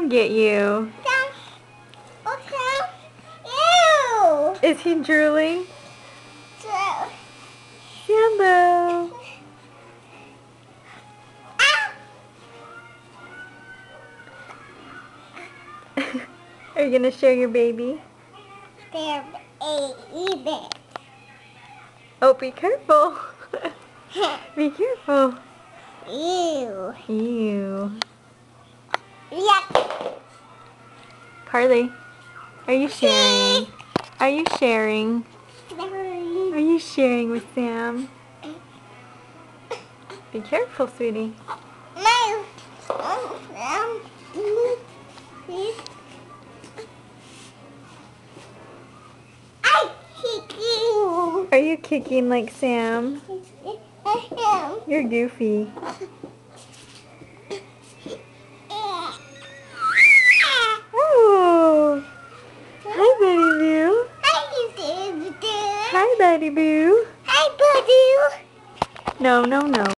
Sam get you? Ew! Is he drooling? So, Sambo! Are you gonna share your baby? they're eating. Oh, be careful. Be careful. Ew. Ew. Yuck. Carly, are you sharing? Are you sharing? Are you sharing with Sam? Be careful, sweetie. No. I kick you. Are you kicking like Sam? You're goofy. Oh! Hi, Buddy Boo. Hi, Buddy Boo. Hi, buddy. No, no, no.